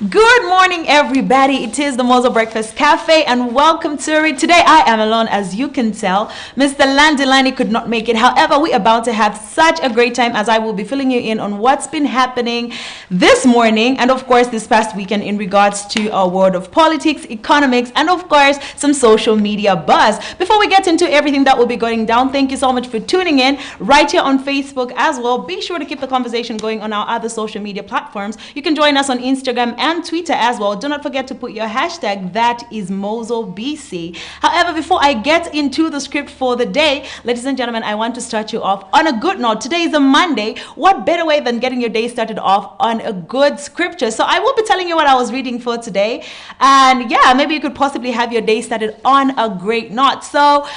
Good morning, everybody. It is the Mozo Breakfast Cafe, and welcome to it. Today, I am alone, as you can tell. Mr. Landilani could not make it. However, we're about to have such a great time as I will be filling you in on what's been happening this morning and, of course, this past weekend in regards to our world of politics, economics, and, of course, some social media buzz. Before we get into everything that will be going down, thank you so much for tuning in right here on Facebook as well. Be sure to keep the conversation going on our other social media platforms. You can join us on Instagram and Twitter as well. Do not forget to put your hashtag, that is MozoBC. However, before I get into the script for the day, ladies and gentlemen, I want to start you off on a good note. Today is a Monday. What better way than getting your day started off on a good scripture? So I will be telling you what I was reading for today. And yeah, maybe you could possibly have your day started on a great note. So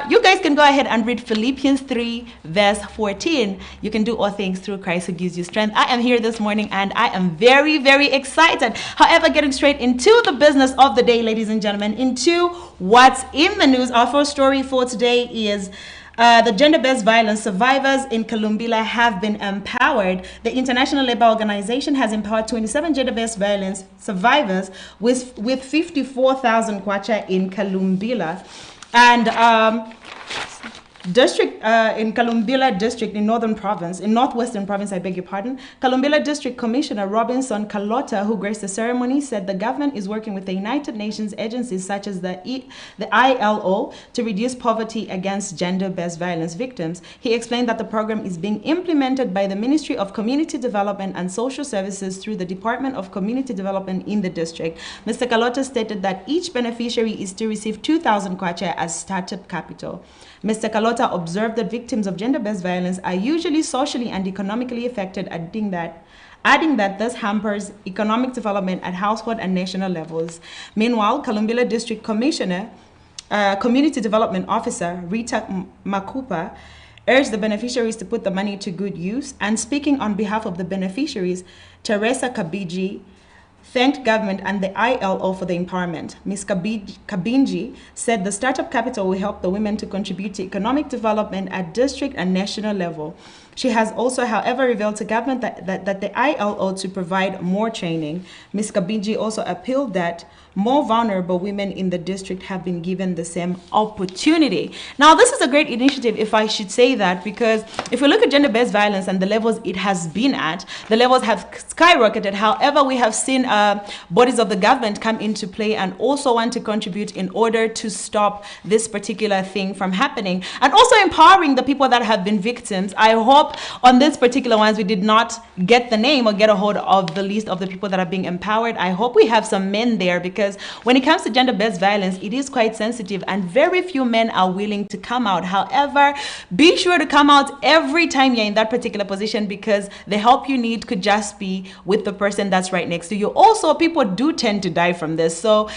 you guys can go ahead and read Philippians 3 verse 14. You can do all things through Christ who gives you strength. I am here this morning and I am very, very excited. However, getting straight into the business of the day, ladies and gentlemen, into what's in the news. Our first story for today is the gender-based violence survivors in Kalumbila have been empowered. The International Labour Organization has empowered 27 gender-based violence survivors with 54,000 kwacha in Kalumbila. And in Kalumbila district in northwestern province, I beg your pardon, Kalumbila district commissioner Robinson Kalota, who graced the ceremony, said the government is working with the United Nations agencies such as the ILO to reduce poverty against gender-based violence victims. He explained that the program is being implemented by the Ministry of Community Development and Social Services through the Department of Community Development in the district. Mr. Kalota stated that each beneficiary is to receive 2,000 kwacha as startup capital. Mr. Kalota observed that victims of gender-based violence are usually socially and economically affected, adding that this hampers economic development at household and national levels. Meanwhile, Kalumbila District Commissioner, Community Development Officer Rita Makupa urged the beneficiaries to put the money to good use. And speaking on behalf of the beneficiaries, Teresa Kabiji thanked government and the ILO for the empowerment. Ms. Kabinji said the startup capital will help the women to contribute to economic development at district and national level. She has also, however, revealed to government that the ILO to provide more training. Ms. Kabinji also appealed that more vulnerable women in the district have been given the same opportunity. Now, this is a great initiative, if I should say that, because if we look at gender-based violence and the levels it has been at, the levels have skyrocketed. However, we have seen bodies of the government come into play and also want to contribute in order to stop this particular thing from happening, and also empowering the people that have been victims. I hope on this particular ones we did not get the name or get a hold of the list of the people that are being empowered. I hope we have some men there, because when it comes to gender-based violence, it is quite sensitive and very few men are willing to come out. However, be sure to come out every time you're in that particular position, because the help you need could just be with the person that's right next to you. Also, people do tend to die from this. So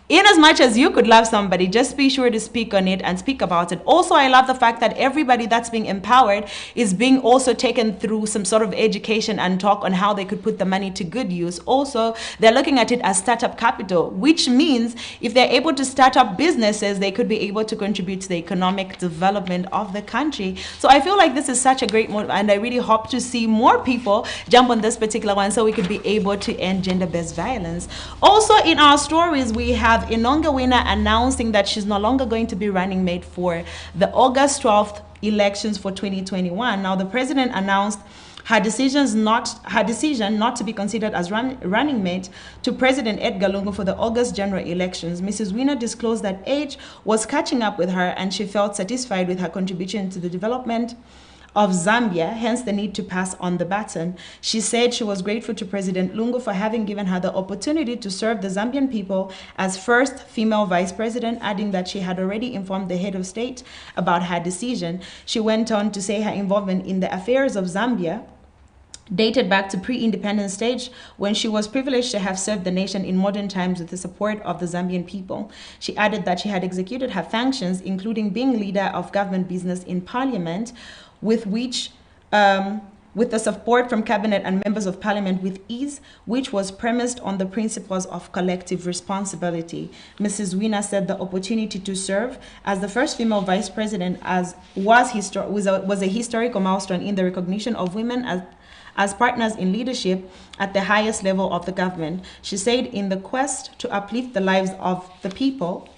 in as much as you could love somebody, just be sure to speak on it and speak about it. Also, I love the fact that everybody that's being empowered is being also taken through some sort of education and talk on how they could put the money to good use. Also, they're looking at it as startup capital, which means if they're able to start up businesses, they could be able to contribute to the economic development of the country. So I feel like this is such a great move, and I really hope to see more people jump on this particular one so we could be able to end gender-based violence. Also, in our stories, we have Inonga Winner announcing that she's no longer going to be running mate for the August 12th elections for 2021. Now, the president announced her decision not to be considered as running mate to President Edgar Lungu for the August general elections. Mrs. Winner disclosed that age was catching up with her and she felt satisfied with her contribution to the development of Zambia, hence the need to pass on the baton. She said she was grateful to President Lungu for having given her the opportunity to serve the Zambian people as first female vice president, adding that she had already informed the head of state about her decision. She went on to say her involvement in the affairs of Zambia dated back to pre-independence stage, when she was privileged to have served the nation in modern times with the support of the Zambian people. She added that she had executed her functions, including being leader of government business in parliament, with the support from cabinet and members of parliament with ease, which was premised on the principles of collective responsibility. Mrs. Winner said the opportunity to serve as the first female vice president was a historical milestone in the recognition of women as partners in leadership at the highest level of the government. She said in the quest to uplift the lives of the people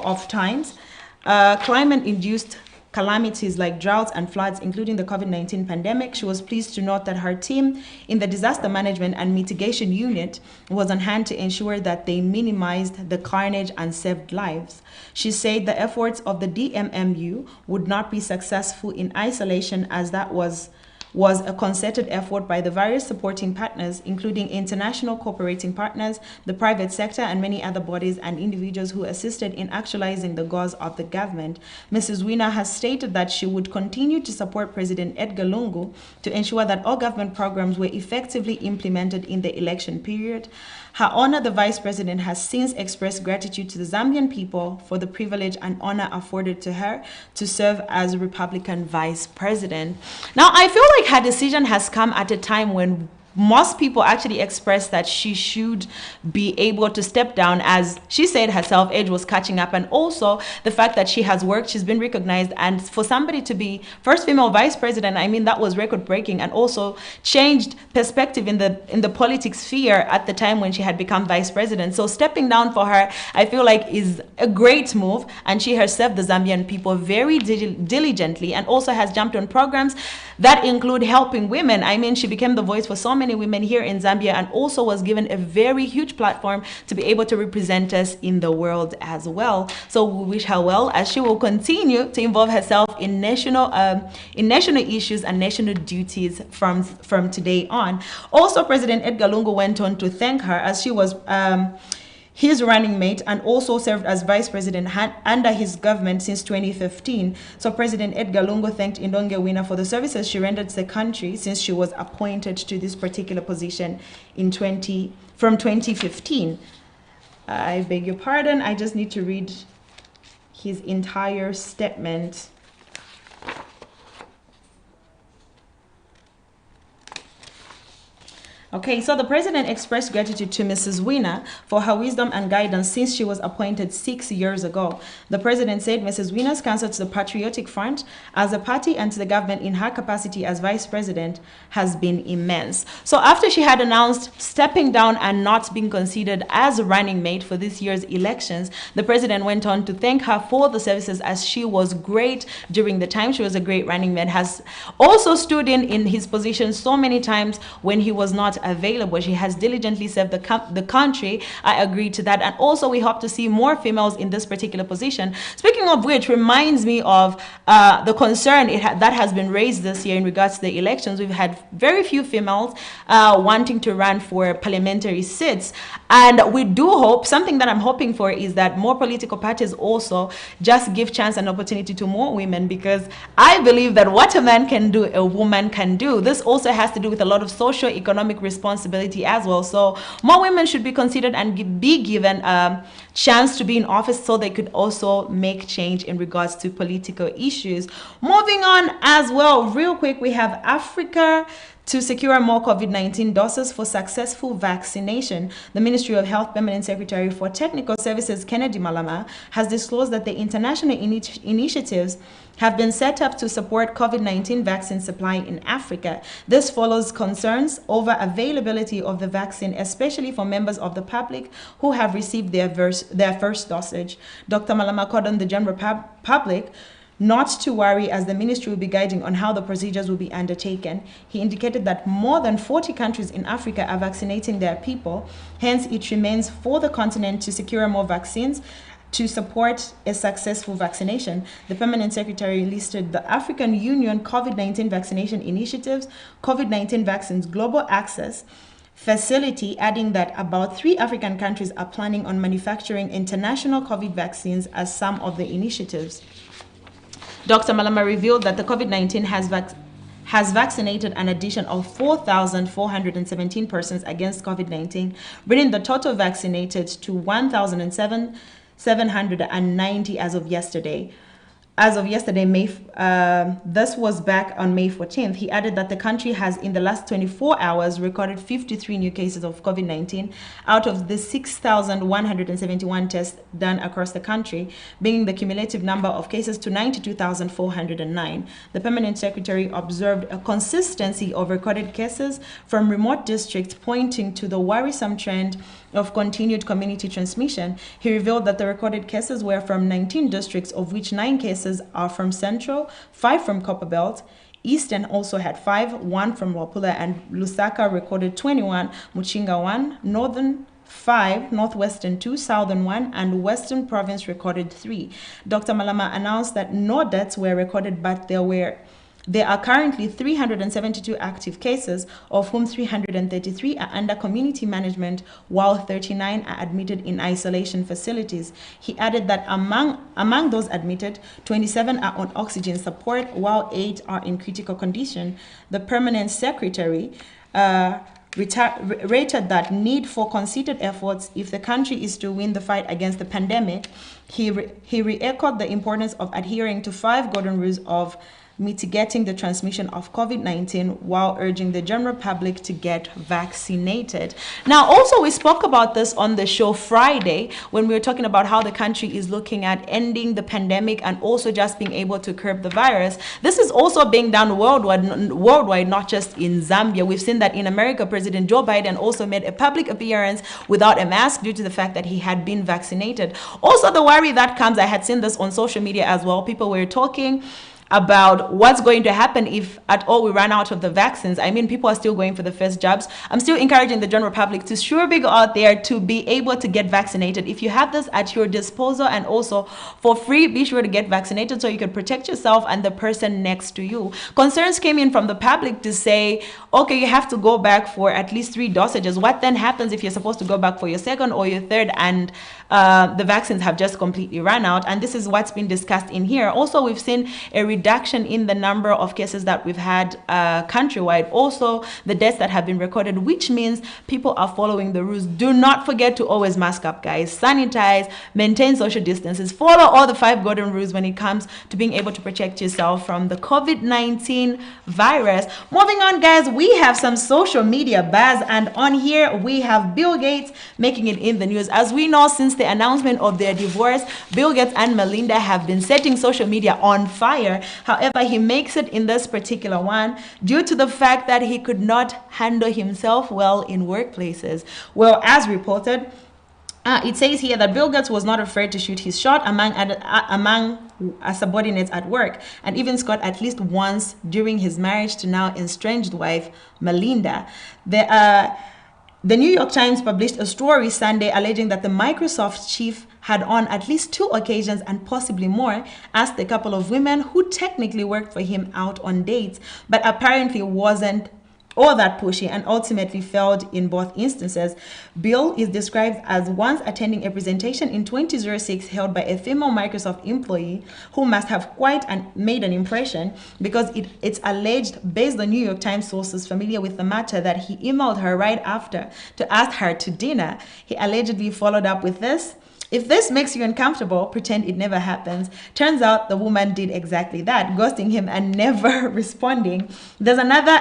of times, climate-induced calamities like droughts and floods, including the COVID-19 pandemic. She was pleased to note that her team in the Disaster Management and Mitigation Unit was on hand to ensure that they minimized the carnage and saved lives. She said the efforts of the DMMU would not be successful in isolation, as that was a concerted effort by the various supporting partners, including international cooperating partners, the private sector, and many other bodies and individuals who assisted in actualizing the goals of the government. Mrs. Wina has stated that she would continue to support President Edgar Lungu to ensure that all government programs were effectively implemented in the election period. Her Honor, the Vice President, has since expressed gratitude to the Zambian people for the privilege and honor afforded to her to serve as Republican Vice President. Now, I feel like her decision has come at a time when most people actually expressed that she should be able to step down. As she said herself, age was catching up, and also the fact that she has worked, she's been recognized, and for somebody to be first female vice president, I mean, that was record breaking, and also changed perspective in the politics sphere at the time when she had become vice president. So stepping down for her, I feel like, is a great move, and she has served the Zambian people very diligently, and also has jumped on programs that include helping women. I mean, she became the voice for so many women here in Zambia, and also was given a very huge platform to be able to represent us in the world as well. So we wish her well, as she will continue to involve herself in national issues and national duties from today on. Also, President Edgar Lungu went on to thank her, as she was his running mate and also served as vice president under his government since 2015. So President Edgar Lungu thanked Indonge Wina for the services she rendered to the country since she was appointed to this particular position from 2015. I beg your pardon, I just need to read his entire statement. Okay, so the president expressed gratitude to Mrs. Wina for her wisdom and guidance since she was appointed 6 years ago. The president said Mrs. Wina's counsel to the Patriotic Front as a party and to the government in her capacity as vice president has been immense. So after she had announced stepping down and not being considered as a running mate for this year's elections, the president went on to thank her for the services, as she was great during the time. She was a great running mate, has also stood in his position so many times when he was not available. She has diligently served the country. I agree to that. And also we hope to see more females in this particular position. Speaking of which, reminds me of the concern that has been raised this year in regards to the elections. We've had very few females wanting to run for parliamentary seats. And we do hope, something that I'm hoping for, is that more political parties also just give chance and opportunity to more women, because I believe that what a man can do, a woman can do. This also has to do with a lot of socio-economic responsibility as well. So more women should be considered and be given a chance to be in office, so they could also make change in regards to political issues. Moving on as well, real quick, we have Africa to secure more COVID-19 doses for successful vaccination. The Ministry of Health Permanent Secretary for Technical Services, Kennedy Malama, has disclosed that the international initiatives have been set up to support COVID-19 vaccine supply in Africa. This follows concerns over availability of the vaccine, especially for members of the public who have received their first dosage. Dr. Malama called on the general public not to worry, as the ministry will be guiding on how the procedures will be undertaken. He indicated that more than 40 countries in Africa are vaccinating their people. Hence, it remains for the continent to secure more vaccines to support a successful vaccination. The permanent secretary listed the African Union COVID-19 vaccination initiatives, COVID-19 vaccines global access facility, adding that about 3 African countries are planning on manufacturing international COVID vaccines as some of the initiatives. Dr. Malama revealed that the COVID-19 has vaccinated an addition of 4,417 persons against COVID-19, bringing the total vaccinated to 1,790 as of yesterday. as of yesterday, this was back on May 14th. He added that the country has, in the last 24 hours, recorded 53 new cases of COVID-19 out of the 6,171 tests done across the country, bringing the cumulative number of cases to 92,409. The permanent secretary observed a consistency of recorded cases from remote districts, pointing to the worrisome trend of continued community transmission. He revealed that the recorded cases were from 19 districts, of which 9 cases are from Central, 5 from Copperbelt. Eastern also had 5, 1 from Wapula, and Lusaka recorded 21, Muchinga 1, Northern 5, Northwestern 2, Southern 1, and Western Province recorded 3. Dr. Malama announced that no deaths were recorded, but there are currently 372 active cases, of whom 333 are under community management, while 39 are admitted in isolation facilities. He added that among those admitted, 27 are on oxygen support, while 8 are in critical condition. The permanent secretary rated that need for concerted efforts if the country is to win the fight against the pandemic. He re-echoed the importance of adhering to 5 golden rules of mitigating the transmission of COVID-19 while urging the general public to get vaccinated. Now, also, we spoke about this on the show Friday when we were talking about how the country is looking at ending the pandemic and also just being able to curb the virus. This is also being done worldwide, not just in Zambia. We've seen that in America, President Joe Biden also made a public appearance without a mask due to the fact that he had been vaccinated. Also, the worry that comes, I had seen this on social media as well. People were talking about what's going to happen if at all we run out of the vaccines. I mean, people are still going for the first jabs. I'm still encouraging the general public to sure go out there to be able to get vaccinated. If you have this at your disposal and also for free, be sure to get vaccinated so you can protect yourself and the person next to you. Concerns came in from the public to say, okay, you have to go back for at least 3 dosages. What then happens if you're supposed to go back for your second or your third and the vaccines have just completely run out? And this is what's been discussed in here. Also, we've seen a reduction in the number of cases that we've had countrywide. Also, the deaths that have been recorded, which means people are following the rules. Do not forget to always mask up, guys. Sanitize, maintain social distances, follow all the 5 golden rules when it comes to being able to protect yourself from the COVID-19 virus. Moving on, guys, we have some social media buzz, and on here we have Bill Gates making it in the news. As we know, since the announcement of their divorce, Bill Gates and Melinda have been setting social media on fire. However, he makes it in this particular one due to the fact that he could not handle himself well in workplaces. Well, as reported, it says here that Bill Gates was not afraid to shoot his shot among subordinates at work, and even scored at least once during his marriage to now estranged wife Melinda. The New York Times published a story Sunday alleging that the Microsoft chief had on at least 2 occasions and possibly more asked a couple of women who technically worked for him out on dates, but apparently wasn't all that pushy and ultimately failed in both instances. Bill is described as once attending a presentation in 2006 held by a female Microsoft employee who must have quite made an impression, because it's alleged, based on New York Times sources familiar with the matter, that he emailed her right after to ask her to dinner. He allegedly followed up with this: "If this makes you uncomfortable, pretend it never happens." Turns out the woman did exactly that, ghosting him and never responding. There's another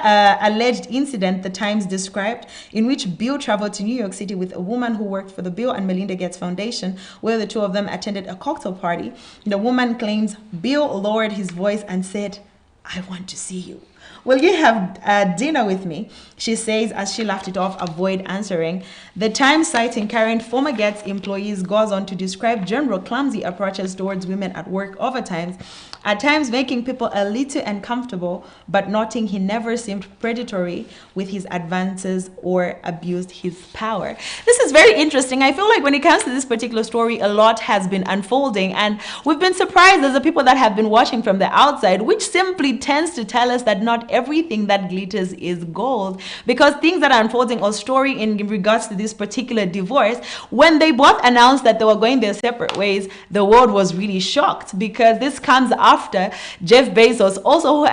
alleged incident the Times described in which Bill traveled to New York City with a woman who worked for the Bill and Melinda Gates Foundation, where the 2 of them attended a cocktail party. The woman claims Bill lowered his voice and said, "I want to see you. Will you have dinner with me?" she says as she laughed it off, avoid answering. The Times, citing current former Gates employees, goes on to describe general clumsy approaches towards women at work over time, at times making people a little uncomfortable, but noting he never seemed predatory with his advances or abused his power. This is very interesting. I feel like when it comes to this particular story, a lot has been unfolding, and we've been surprised as the people that have been watching from the outside, which simply tends to tell us that not everything that glitters is gold, because things that are unfolding or story in regards to this particular divorce, when they both announced that they were going their separate ways, the world was really shocked, because this comes after Jeff Bezos, also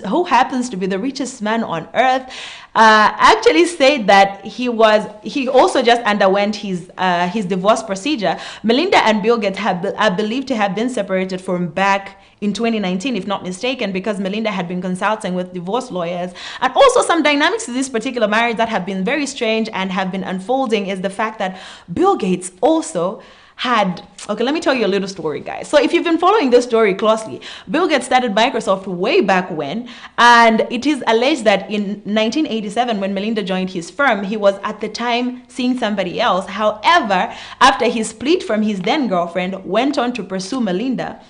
who happens to be the richest man on earth, actually said that he also just underwent his divorce procedure. Melinda and Bill Gates are believed to have been separated from back in 2019, if not mistaken, because Melinda had been consulting with divorce lawyers. And also some dynamics to this particular marriage that have been very strange and have been unfolding is the fact that Bill Gates also had, okay, let me tell you a little story, guys. So if you've been following this story closely, Bill Gates started Microsoft way back when, and it is alleged that in 1987, when Melinda joined his firm, he was at the time seeing somebody else. However, after he split from his then girlfriend, went on to pursue Melinda.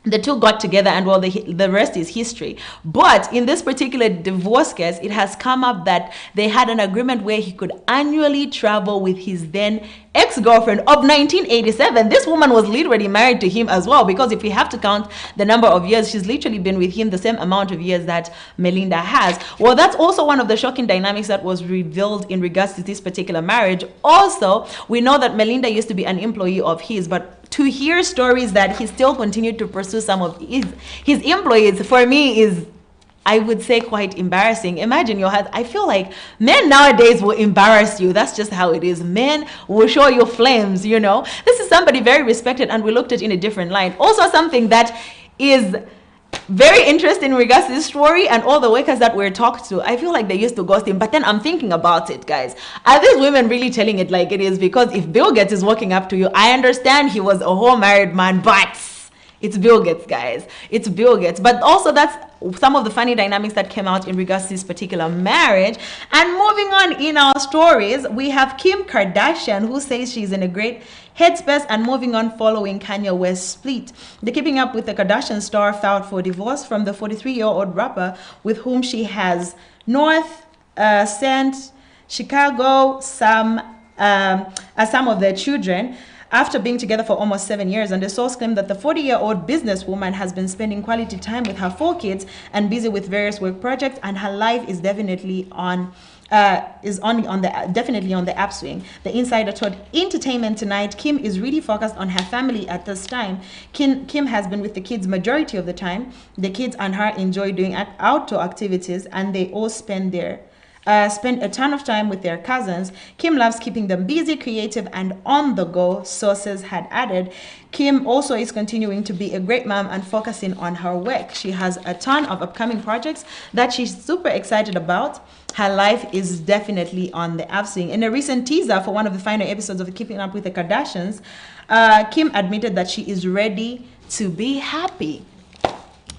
The two got together, and well, the rest is history. But in this particular divorce case, it has come up that they had an agreement where he could annually travel with his then ex-girlfriend of 1987. This woman was literally married to him as well, because if we have to count the number of years, she's literally been with him the same amount of years that Melinda has. Well, that's also one of the shocking dynamics that was revealed in regards to this particular marriage. Also, we know that Melinda used to be an employee of his, but to hear stories that he still continued to pursue some of his employees, for me, is, I would say, quite embarrassing. Imagine your husband. I feel like men nowadays will embarrass you. That's just how it is. Men will show you flames, you know. This is somebody very respected, and we looked at it in a different light. Also, something that is very interesting in regards to this story and all the workers that were talked to. I feel like they used to ghost him, but then I'm thinking about it, guys. Are these women really telling it like it is? Because if Bill Gates is walking up to you, I understand he was a whole married man, but it's Bill Gates, guys. It's Bill Gates. But also, that's some of the funny dynamics that came out in regards to this particular marriage. And moving on in our stories, we have Kim Kardashian, who says she's in a great headspace and moving on following Kanye West's split. The Keeping Up with the Kardashian star filed for divorce from the 43-year-old rapper with whom she has North, St. Chicago, some of their children, after being together for almost 7 years. And the source claimed that the 40-year-old businesswoman has been spending quality time with her 4 kids and busy with various work projects, and her life is definitely on the upswing. The insider told Entertainment Tonight Kim is really focused on her family at this time. Kim has been with the kids majority of the time. The kids and her enjoy doing outdoor activities, and they all spend a ton of time with their cousins. Kim loves keeping them busy, creative, and on the go, sources had added. Kim also is continuing to be a great mom and focusing on her work. She has a ton of upcoming projects that she's super excited about. Her life is definitely on the upswing. In a recent teaser for one of the final episodes of Keeping Up with the Kardashians, Kim admitted that she is ready to be happy.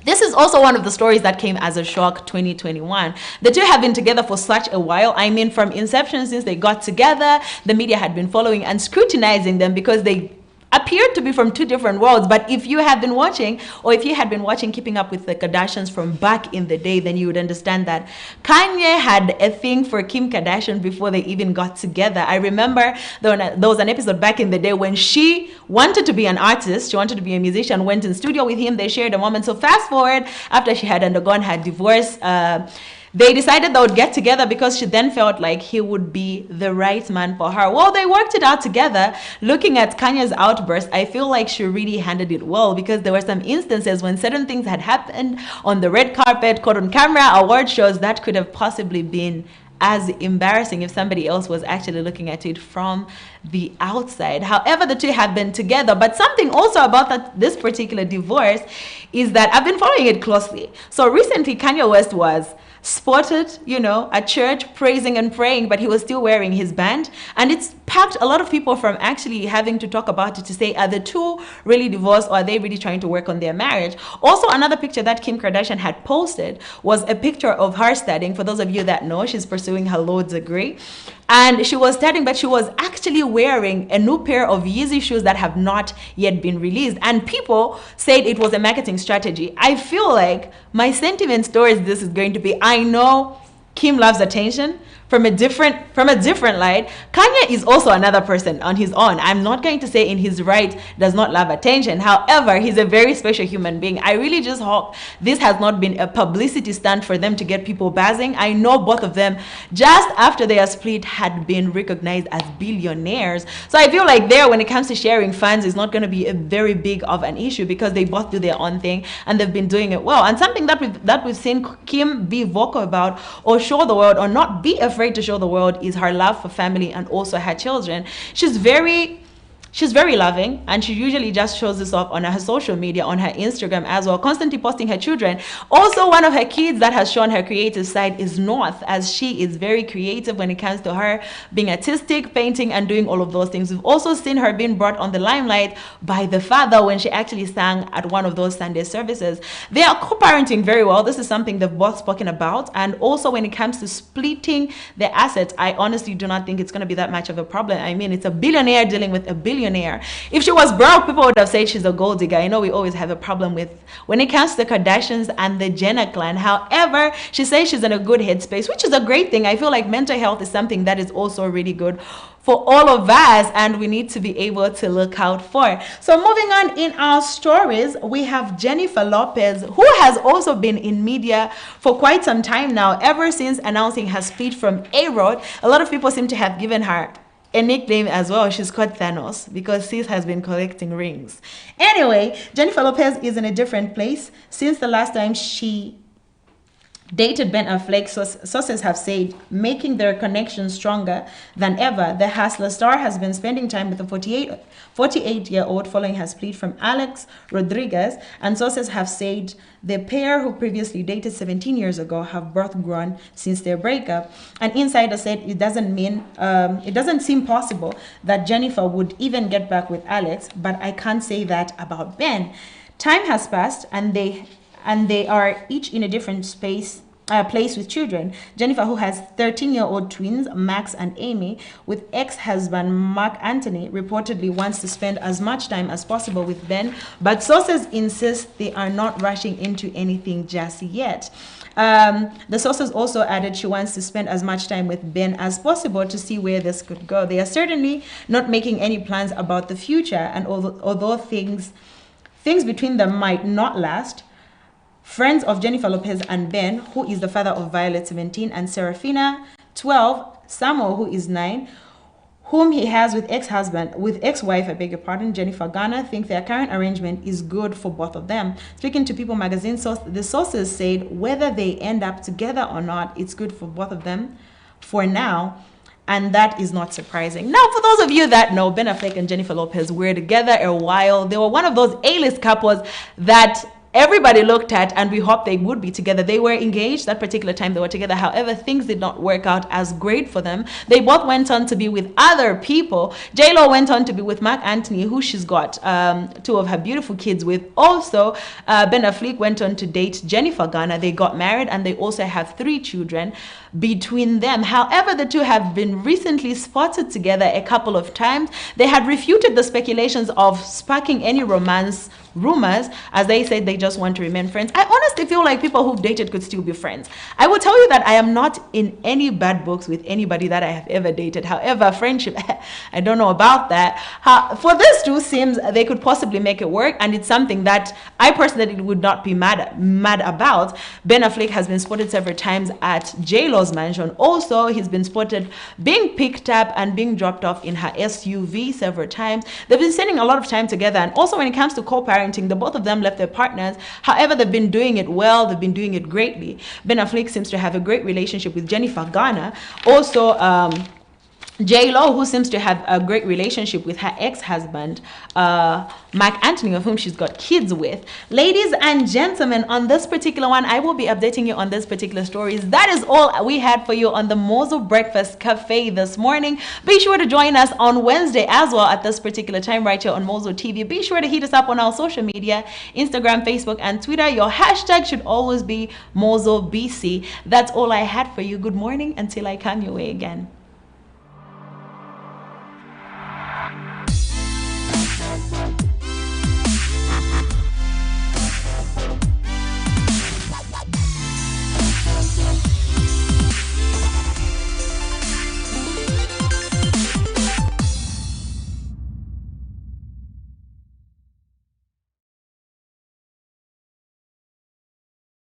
This is also one of the stories that came as a shock 2021. The two have been together for such a while. I mean, from inception, since they got together, the media had been following and scrutinizing them because they appeared to be from two different worlds. But if you have been watching, or if you had been watching Keeping Up with the Kardashians from back in the day, then you would understand that Kanye had a thing for Kim Kardashian before they even got together. I remember there was an episode back in the day when she wanted to be an artist, she wanted to be a musician, went in studio with him, they shared a moment. So fast forward, after she had undergone her divorce, they decided they would get together because she then felt like he would be the right man for her. Well, they worked it out together. Looking at Kanye's outburst, I feel like she really handled it well, because there were some instances when certain things had happened on the red carpet, caught on camera, award shows, that could have possibly been as embarrassing if somebody else was actually looking at it from the outside. However, the two have been together. But something also about this particular divorce is that I've been following it closely. So recently, Kanye West was spotted, you know, at church praising and praying, but he was still wearing his band, and it's packed a lot of people from actually having to talk about it to say, are the two really divorced, or are they really trying to work on their marriage? Also, another picture that Kim Kardashian had posted was a picture of her studying. For those of you that know, she's pursuing her law degree, and she was studying, but she was actually wearing a new pair of Yeezy shoes that have not yet been released, and people said it was a marketing strategy. I feel like my sentiment towards this is going to be, I know Kim loves attention from a different light. Kanye is also another person on his own. I'm not going to say in his right does not love attention. However, he's a very special human being. I really just hope this has not been a publicity stunt for them to get people buzzing. I know both of them, just after their split, had been recognized as billionaires. So I feel like there, when it comes to sharing funds, is not going to be a very big of an issue, because they both do their own thing and they've been doing it well. And something that we've seen Kim be vocal about, or show the world, or not be afraid to show the world, is her love for family and also her children. She's very loving, and she usually just shows this off on her social media, on her Instagram as well, constantly posting her children. Also, one of her kids that has shown her creative side is North, as she is very creative when it comes to her being artistic, painting, and doing all of those things. We've also seen her being brought on the limelight by the father when she actually sang at one of those Sunday services. They are co-parenting very well. This is something they've both spoken about. And also when it comes to splitting their assets, I honestly do not think it's going to be that much of a problem. I mean, it's a billionaire dealing with a billionaire. If she was broke, people would have said she's a gold digger. I know we always have a problem with when it comes to the Kardashians and the Jenner clan. However, she says she's in a good headspace, which is a great thing. I feel like mental health is something that is also really good for all of us, and we need to be able to look out for. So moving on in our stories, we have Jennifer Lopez, who has also been in media for quite some time now, ever since announcing her split from A-Rod. A lot of people seem to have given her a nickname as well. She's called Thanos because sis has been collecting rings. Anyway, Jennifer Lopez is in a different place since the last time she dated Ben Affleck. Sources have said, making their connection stronger than ever. The Hustler star has been spending time with the 48-year-old following her split from Alex Rodriguez, and sources have said the pair, who previously dated 17 years ago, have both grown since their breakup. An insider said it doesn't seem possible that Jennifer would even get back with Alex, but I can't say that about Ben. Time has passed, and they are each in a different place with children. Jennifer, who has 13-year-old twins, Max and Amy, with ex-husband Mark Anthony, reportedly wants to spend as much time as possible with Ben, but sources insist they are not rushing into anything just yet. The sources also added she wants to spend as much time with Ben as possible to see where this could go. They are certainly not making any plans about the future, and although things between them might not last, friends of Jennifer Lopez and Ben, who is the father of Violet, 17, and Serafina, 12, Samuel, who is 9, whom he has with ex-wife, Jennifer Garner, think their current arrangement is good for both of them. Speaking to People magazine, the sources said whether they end up together or not, it's good for both of them for now. And that is not surprising. Now, for those of you that know, Ben Affleck and Jennifer Lopez were together a while. They were one of those A-list couples that everybody looked at, and we hoped they would be together. They were engaged that particular time they were together. However, things did not work out as great for them. They both went on to be with other people. J-Lo went on to be with Mark Anthony, who she's got 2 of her beautiful kids with. Also, Ben Affleck went on to date Jennifer Garner. They got married, and they also have 3 children between them. However, the two have been recently spotted together a couple of times. They had refuted the speculations of sparking any romance rumors, as they said they just want to remain friends. I honestly feel like people who've dated could still be friends. I will tell you that I am not in any bad books with anybody that I have ever dated. However, friendship, I don't know about that. For this two, seems they could possibly make it work, and it's something that I personally would not be mad about. Ben Affleck has been spotted several times at J-Lo's mansion. Also, he's been spotted being picked up and being dropped off in her SUV several times. They've been spending a lot of time together, and also when it comes to co-parenting, the both of them left their partners. However, they've been doing it well. They've been doing it greatly. Ben Affleck seems to have a great relationship with Jennifer Garner. Also, J-Lo, who seems to have a great relationship with her ex-husband, Mark Anthony, of whom she's got kids with. Ladies and gentlemen, on this particular one, I will be updating you on this particular stories. That is all we had for you on the Mozo Breakfast Cafe this morning. Be sure to join us on Wednesday as well at this particular time right here on Mozo TV. Be sure to hit us up on our social media, Instagram, Facebook, and Twitter. Your hashtag should always be MozoBC. That's all I had for you. Good morning until I come your way again.